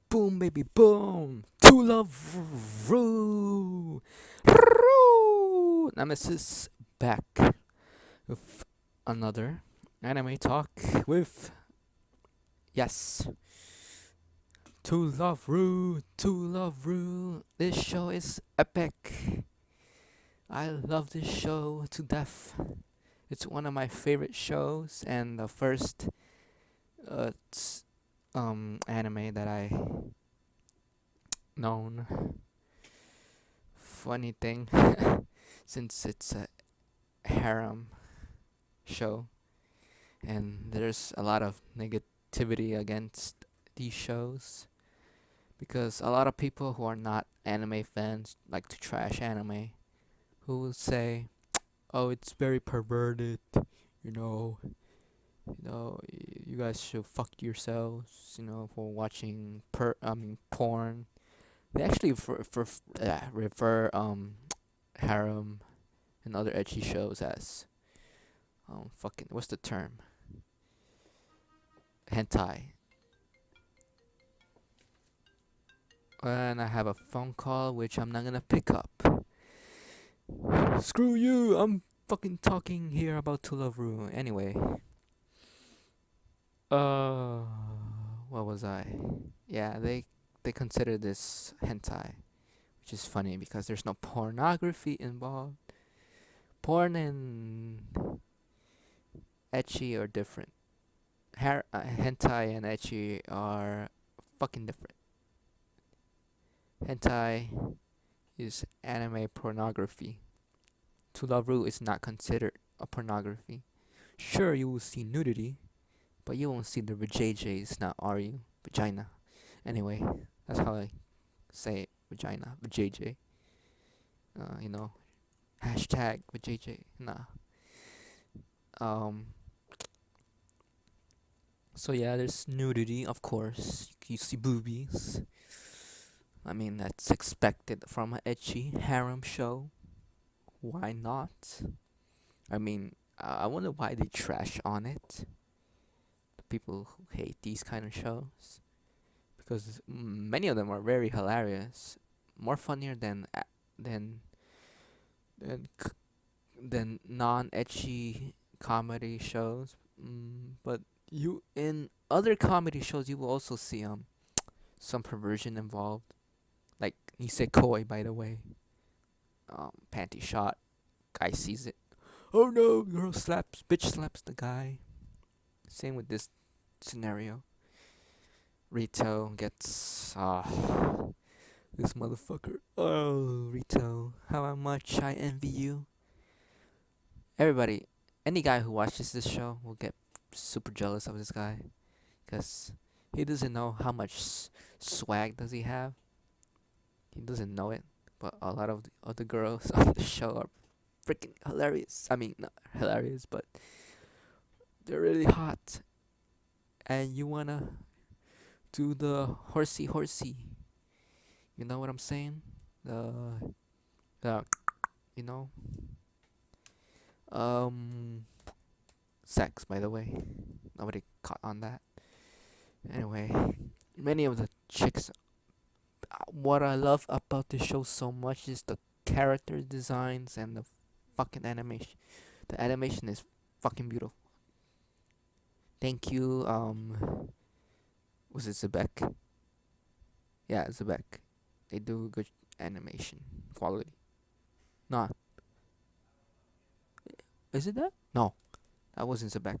Boom, baby, boom. To love, Roo. Roo. Nemesis back with another anime talk with yes. To love, Roo. To love, Roo. This show is epic. I love this show to death. It's one of my favorite shows and the first uh, s- anime that I known. Funny thing, since it's a harem show and there's a lot of negativity against these shows because a lot of people who are not anime fans like to trash anime who will say, "Oh, it's very perverted," you know, you guys should fuck yourselves, for watching porn. They actually refer harem and other edgy shows as fucking what's the term? Hentai. And I have a phone call which I'm not gonna pick up. Screw you! I'm fucking talking here about To Love Ru. Anyway, uh, what was I? Yeah, they consider this hentai, which is funny because there's no pornography involved. Porn and ecchi are different. Hentai and ecchi are fucking different. Hentai is anime pornography. To Love Ru is not considered a pornography. Sure, you will see nudity, but you won't see the vajayjays, not are you? Vagina. Anyway, that's how I say it. Vagina. Vajayjay. You know, hashtag vajayjay. Nah. Um. So yeah, there's nudity, of course. You see boobies. I mean, that's expected from an ecchi harem show. Why not? I mean, I wonder why they trash on it. The people who hate these kind of shows, because many of them are very hilarious, more funnier than than than non-ecchi comedy shows. But you in other comedy shows, you will also see some perversion involved, like Nisekoi, by the way. Panty shot, guy sees it. Oh no, bitch slaps the guy. Same with this scenario. Rito gets this motherfucker. Oh, Rito, how much I envy you. Everybody, any guy who watches this show will get super jealous of this guy because he doesn't know how much swag does he have. He doesn't know it, but a lot of the other girls on the show are freaking hilarious. I mean, not hilarious, but they're really hot, and you wanna do the horsey. You know what I'm saying? The you know um sex, by the way. Nobody caught on that. Anyway, many of the chicks. What I love about this show so much is the character designs and the fucking animation. The animation is fucking beautiful. Thank you. Was it Zebek? Yeah, Zebek. They do good animation quality. Not is it that? No, that wasn't Zebek.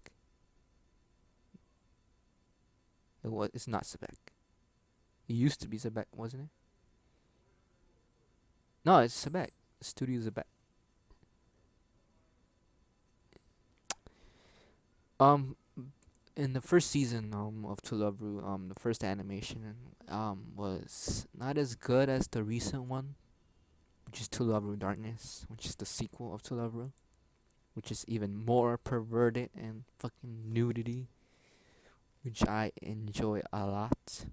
It's not Zebek. It used to be Zebek, wasn't it? No, it's Zebek. Studio Zebek. Um, in the first season of To Love Ru, the first animation was not as good as the recent one, which is To Love Ru Darkness, which is the sequel of To Love Ru, which is even more perverted and fucking nudity, which I enjoy a lot.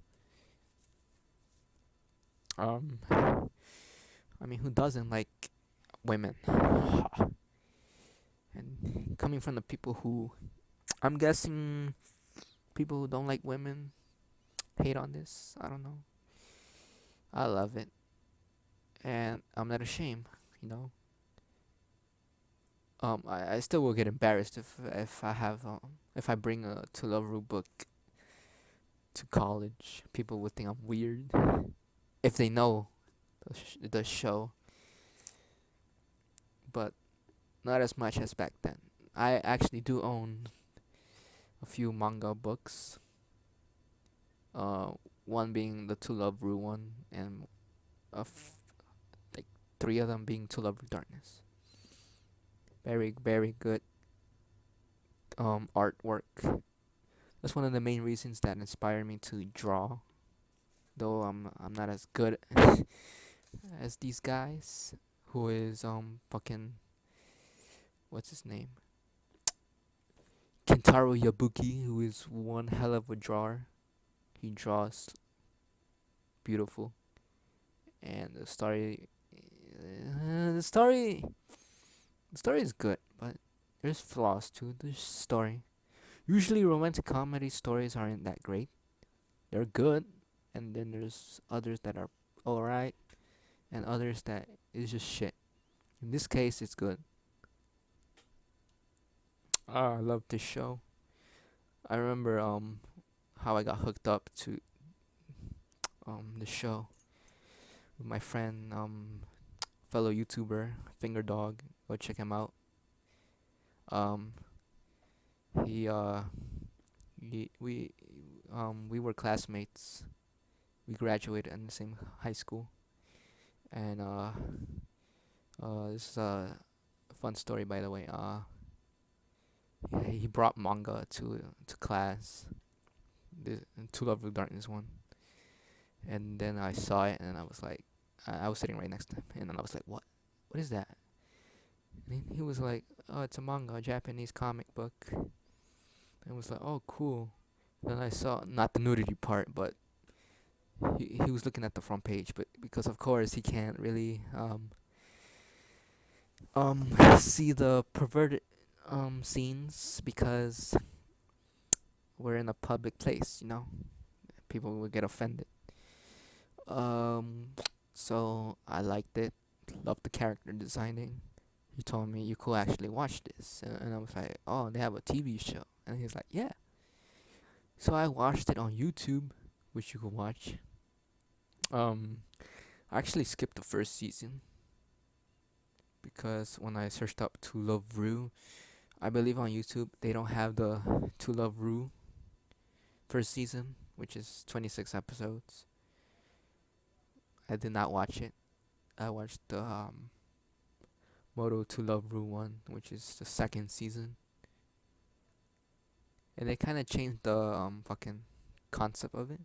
Um, I mean, who doesn't like women? And coming from the people who, I'm guessing, people who don't like women hate on this. I don't know. I love it, and I'm not ashamed. You know. I still will get embarrassed if I bring a To Love Ru book to college. People would think I'm weird if they know the show, but not as much as back then. I actually do own a few manga books. Uh, one being the To Love Ru one, and a like three of them being To Love Ru Darkness. Very very good artwork. That's one of the main reasons that inspired me to draw. Though I'm not as good as these guys. Who is fucking what's his name? Kentaro Yabuki, who is one hell of a drawer. He draws beautiful, and the story, the story is good, but there's flaws too. There's story. Usually, romantic comedy stories aren't that great. They're good, and then there's others that are alright, and others that is just shit. In this case, it's good. I love this show. I remember how I got hooked up to the show with my friend fellow YouTuber Finger Dog. Go check him out. Um he we were classmates. We graduated in the same high school, and this is a fun story, by the way. He brought manga to class, the To Love Ru Darkness one, and then I saw it, and I was like, I was sitting right next to him, and then I was like, what is that? And he was like, oh, it's a manga, a Japanese comic book. And I was like, oh, cool. Then I saw not the nudity part, but he was looking at the front page, but because of course he can't really see the perverted scenes because we're in a public place, you know. People will get offended. Um, so I liked it, loved the character designing. He told me you could actually watch this, and I was like, oh, they have a TV show, and he's like, yeah. So I watched it on YouTube, which you could watch. Um, I actually skipped the first season because when I searched up To Love Ru, I believe on YouTube they don't have the To Love Ru first season, which is 26 episodes. I did not watch it. I watched the Moto To Love Ru one, which is the second season, and they kind of changed the fucking concept of it.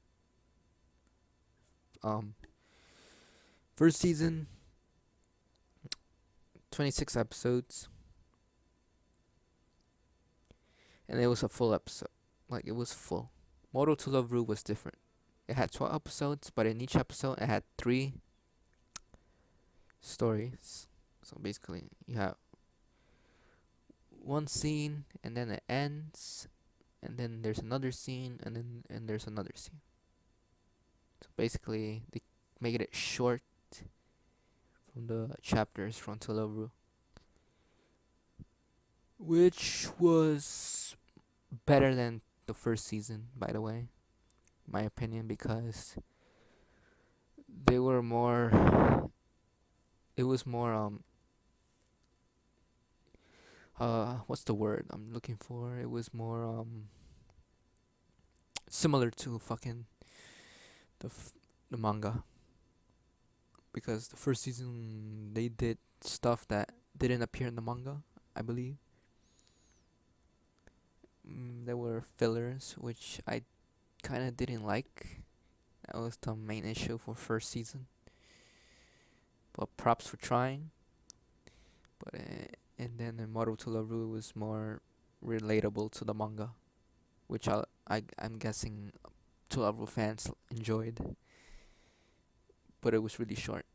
Um, First season, 26 episodes, and it was a full episode. Like, it was full. Moto to Love Ru was different. It had 12 episodes, but in each episode, it had 3 stories. So basically, you have one scene, and then it ends, and then there's another scene, and there's another scene. So basically, they made it short from the chapters from To Love Ru, which was better than the first season, by the way, my opinion, because they were more. It was more what's the word I'm looking for? It was more similar to fucking the manga, because the first season they did stuff that didn't appear in the manga, I believe. There were fillers which I kind of didn't like. That was the main issue for first season. But props for trying. But and then the Moto to Laru was more relatable to the manga, which I'm guessing To Laru fans enjoyed. But it was really short.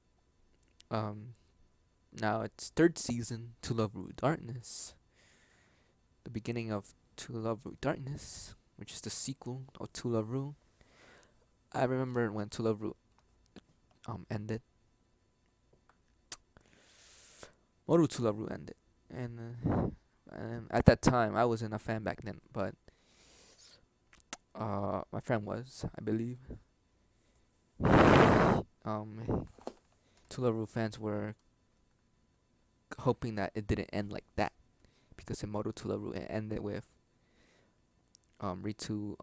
Um, Now it's third season, To Love Ru Darkness. The beginning of To Love Ru Darkness, which is the sequel of To Love Ru. I remember when To Love Ru ended, Moru To Love Ru ended, and at that time I wasn't a fan back then, but my friend was, I believe. To Love Ru fans were hoping that it didn't end like that because in Moru To Love Ru it ended with Ritu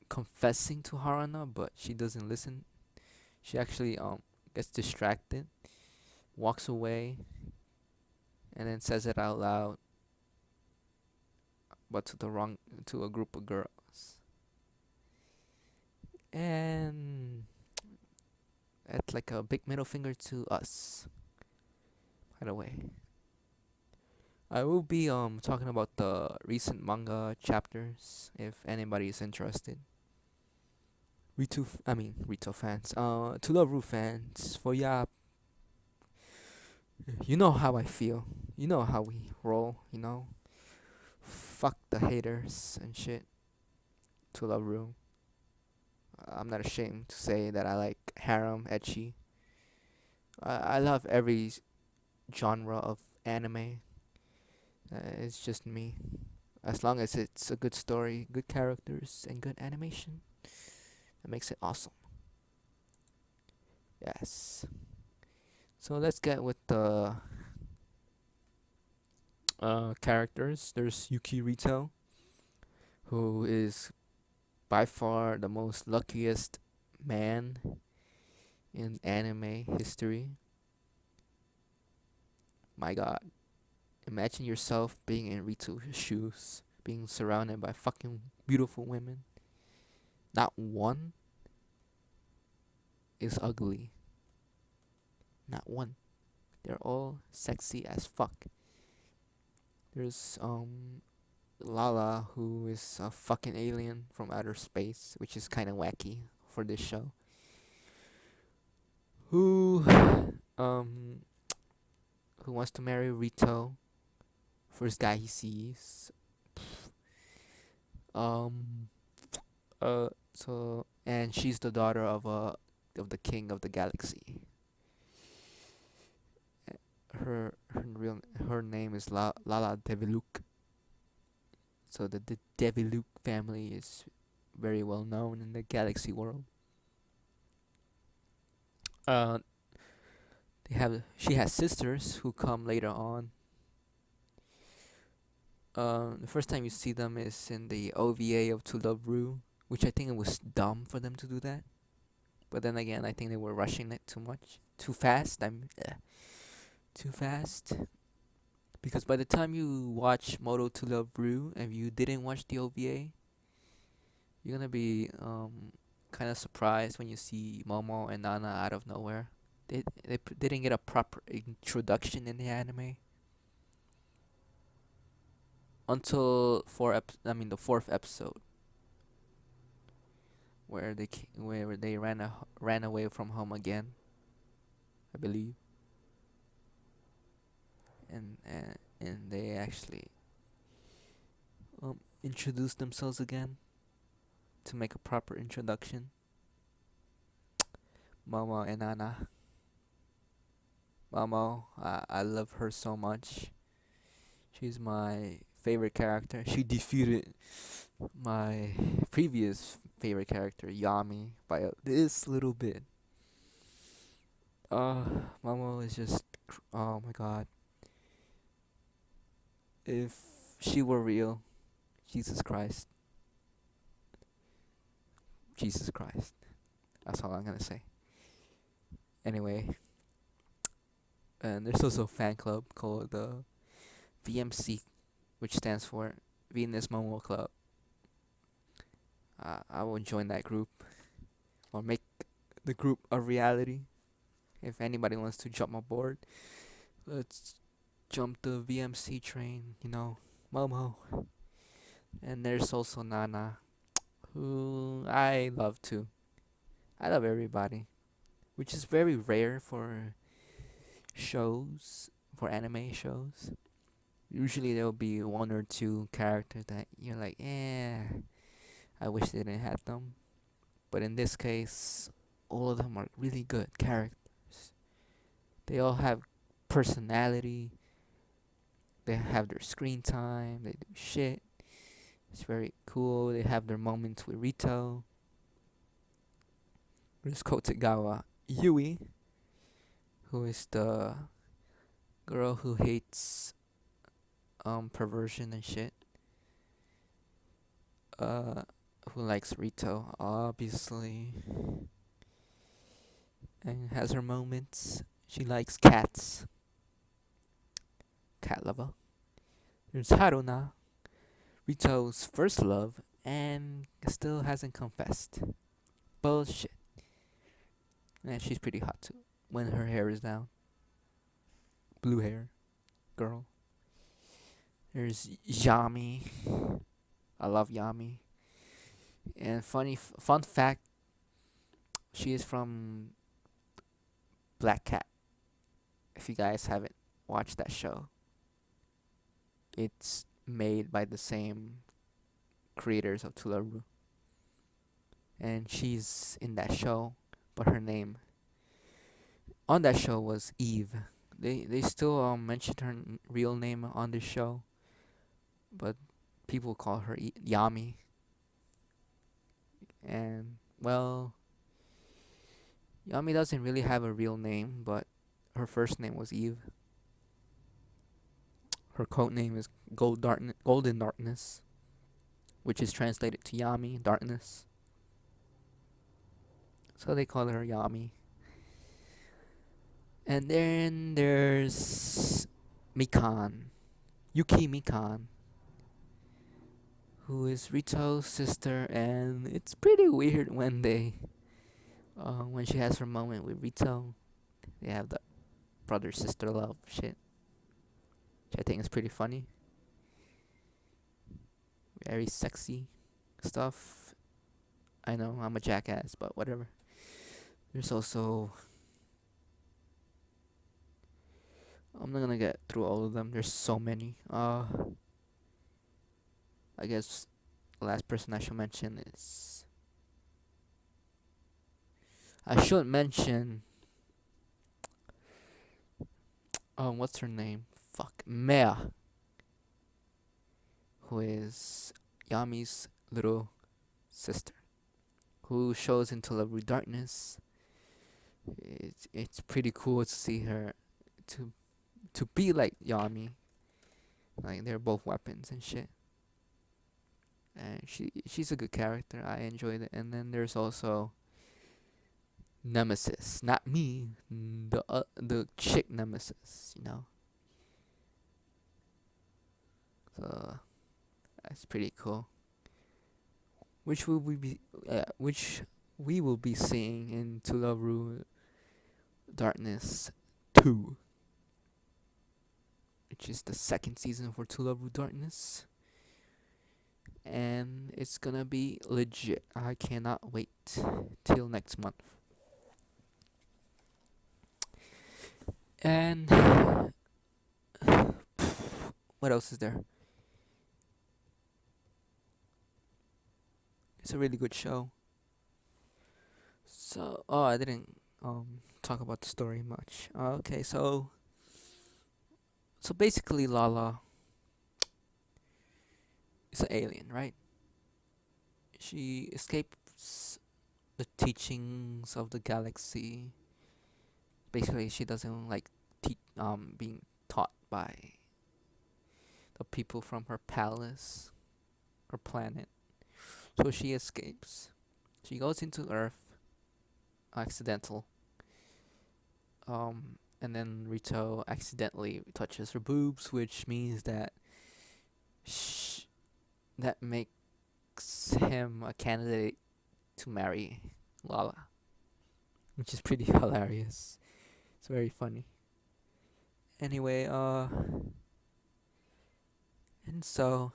confessing to Harana, but she doesn't listen. She actually gets distracted, walks away, and then says it out loud, but to a group of girls. And that's like a big middle finger to us. By the way, I will be talking about the recent manga chapters if anybody is interested. Rito fans. To Love Ru fans. For yeah, you know how I feel. You know how we roll. You know, fuck the haters and shit. To Love Ru. I'm not ashamed to say that I like harem, ecchi. I love every genre of anime. It's just me. As long as it's a good story, good characters, and good animation, that makes it awesome. Yes. So let's get with the characters. There's Yuki Rito, who is by far the most luckiest man in anime history. My god. Imagine yourself being in Rito's shoes, being surrounded by fucking beautiful women. Not one is ugly. Not one. They're all sexy as fuck. There's Lala, who is a fucking alien from outer space, which is kind of wacky for this show. Who um who wants to marry Rito, first guy he sees. Um and she's the daughter of the king of the galaxy. Her name is Lala Deviluk. So the Deviluk family is very well known in the galaxy world. Uh, she has sisters who come later on. The first time you see them is in the OVA of To Love Ru, which I think it was dumb for them to do that. But then again, I think they were rushing it too much, too fast. Too fast. Because by the time you watch Moto to Love Ru and you didn't watch the OVA, you're gonna be kind of surprised when you see Momo and Nana out of nowhere. They didn't get a proper introduction in the anime until the fourth episode, where they ran away from home again, I believe, and they actually introduced themselves again to make a proper introduction. Momo and Nana. Momo, I love her so much. She's my favorite character. She defeated my previous favorite character, Yami, by this little bit. Uh, Momo is just, oh my god. If she were real, Jesus Christ. Jesus Christ. That's all I'm gonna say. Anyway, and there's also a fan club called the VMC, which stands for Venus Momo Club. I will join that group or make the group a reality. If anybody wants to jump aboard, let's jump the VMC train, Momo. And there's also Nana, who I love too. I love everybody, which is very rare for anime shows. Usually there'll be one or two characters that you're like, I wish they didn't have them. But in this case, all of them are really good characters. They all have personality. They have their screen time. They do shit. It's very cool. They have their moments with Rito. There's Kotegawa Yui, who is the girl who hates perversion and shit. Uh, who likes Rito, obviously, and has her moments. She likes cats. Cat lover. There's Haruna, Rito's first love, and still hasn't confessed. Bullshit. And she's pretty hot too. When her hair is down. Blue hair. Girl. There's Yami. I love Yami. And fun fact, she is from Black Cat. If you guys haven't watched that show, it's made by the same creators of Tularu. And she's in that show, but her name on that show was Eve. They still mentioned her real name on the show, but people call her Yami. And well, Yami doesn't really have a real name, but her first name was Eve. Her code name is Golden Darkness, which is translated to Yami, darkness. So they call her Yami. And then there's Mikan, Yuki Mikan, who is Rito's sister, and it's pretty weird when she has her moment with Rito, they have the brother sister love shit, which I think is pretty funny. Very sexy stuff. I know I'm a jackass, but whatever. There's also, I'm not gonna get through all of them. There's so many. I guess the last person I should mention is, I should mention what's her name? Fuck, Mea, who is Yami's little sister, who shows into Lovely Darkness. It's pretty cool to see her to be like Yami. Like they're both weapons and shit. And she's a good character. I enjoyed it. And then there's also Nemesis, not me, the chick Nemesis, you know. So that's pretty cool. Which we will be seeing in Tularu Darkness 2, which is the second season for Tularu Darkness. And it's gonna be legit. I cannot wait till next month. And what else is there? It's a really good show. So, I didn't talk about the story much. Okay, so basically Lala is an alien, right? She escapes the teachings of the galaxy. Basically, she doesn't like being taught by the people from her palace, her planet. So she escapes. She goes into Earth, accidental. And then Rito accidentally touches her boobs, which means that that makes him a candidate to marry Lala, which is pretty hilarious. It's very funny. Anyway, and so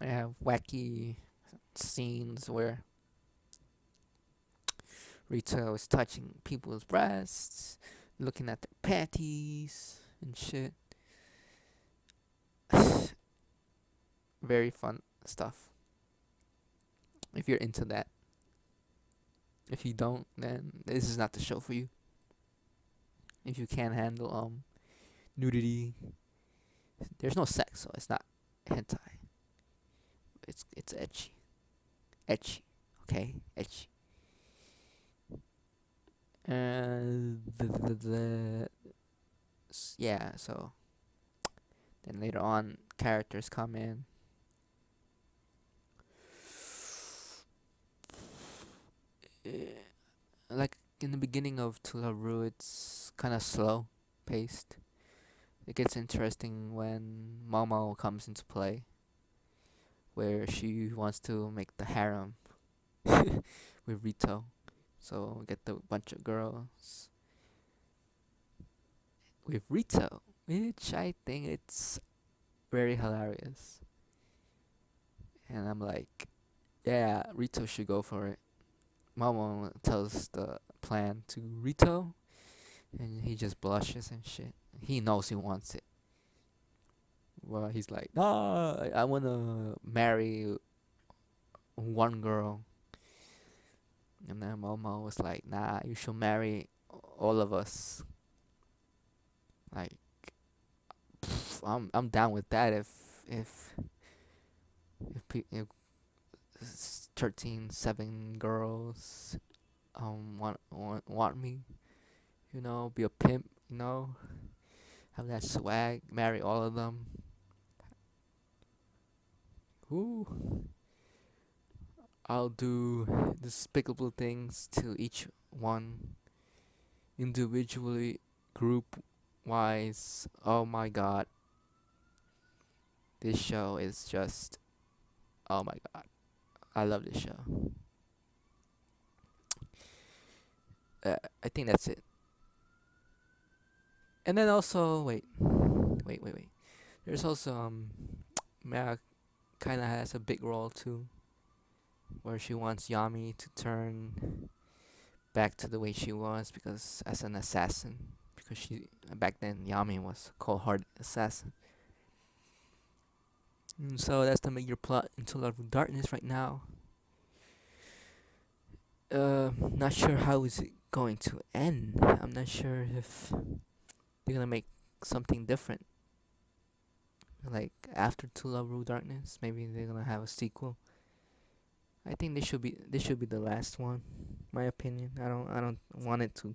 I have wacky scenes where Rito is touching people's breasts, looking at their panties and shit. Very fun stuff. if you're into that. If you don't, then this is not the show for you. If you can't handle nudity, there's no sex, so it's not hentai. It's etchy, etchy, okay, etchy. And yeah, so then later on, characters come in. Like in the beginning of Tularu, it's kind of slow paced. It gets interesting when Momo comes into play, where she wants to make the harem with Rito. So get the bunch of girls with Rito, which I think it's very hilarious. And I'm like, yeah, Rito should go for it. Momo tells the plan to Rito, and he just blushes and shit. He knows he wants it. Well, he's like, nah, I wanna marry one girl. And then Momo was like, nah, you should marry all of us. Like, I'm down with that if 13 girls want me, be a pimp, have that swag, marry all of them. Ooh, I'll do despicable things to each one individually, group wise. Oh my god, this show is just, oh my god, I love this show. I think that's it. And then also, wait. There's also Maya kind of has a big role too, where she wants Yami to turn back to the way she was, because as an assassin, because she back then Yami was a cold-hearted assassin. So that's the major plot into Love of Darkness right now. Not sure how is it going to end. I'm not sure if they're gonna make something different. Like after To Love Ru Darkness, maybe they're gonna have a sequel. I think this should be the last one. My opinion. I don't want it to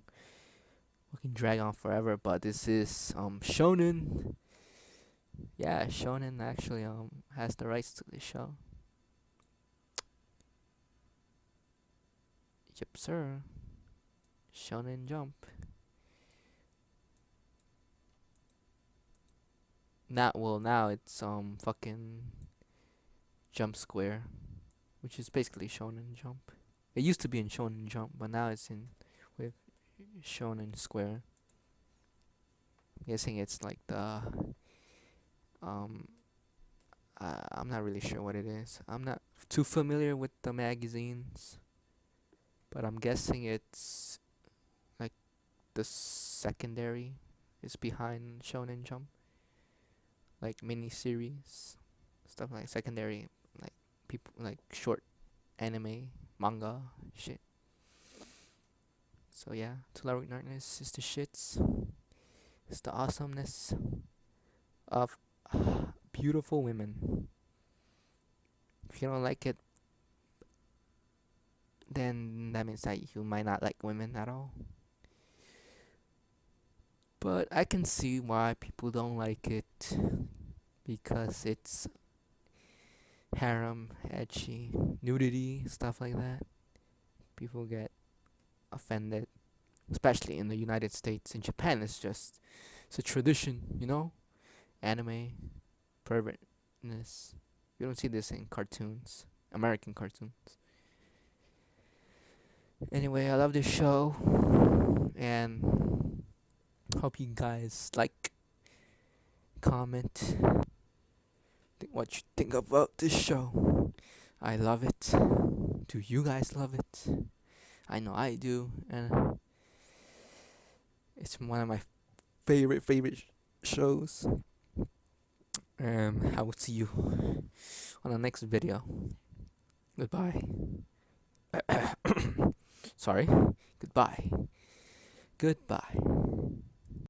fucking drag on forever. But this is Shonen. Yeah, Shonen actually has the rights to this show. Yep, sir. Shonen Jump. Now it's fucking Jump Square, which is basically Shonen Jump. It used to be in Shonen Jump, but now it's in with Shonen Square. I'm guessing it's like the I'm not really sure what it is. I'm not too familiar with the magazines, but I'm guessing it's like the secondary is behind Shonen Jump, like mini series, stuff like secondary, like people like short anime, manga, shit. So yeah, To Love Darkness is the shits. It's the awesomeness of beautiful women. If you don't like it, then that means that you might not like women at all. But I can see why people don't like it, because it's harem, edgy, nudity, stuff like that. People get offended, especially in the United States. In Japan, it's a tradition. Anime, pervertness. You don't see this in cartoons, American cartoons. Anyway, I love this show, and hope you guys like, comment, what you think about this show. I love it. Do you guys love it? I know I do, and it's one of my favorite shows. And I will see you on the next video. Goodbye. Sorry. Goodbye. Goodbye.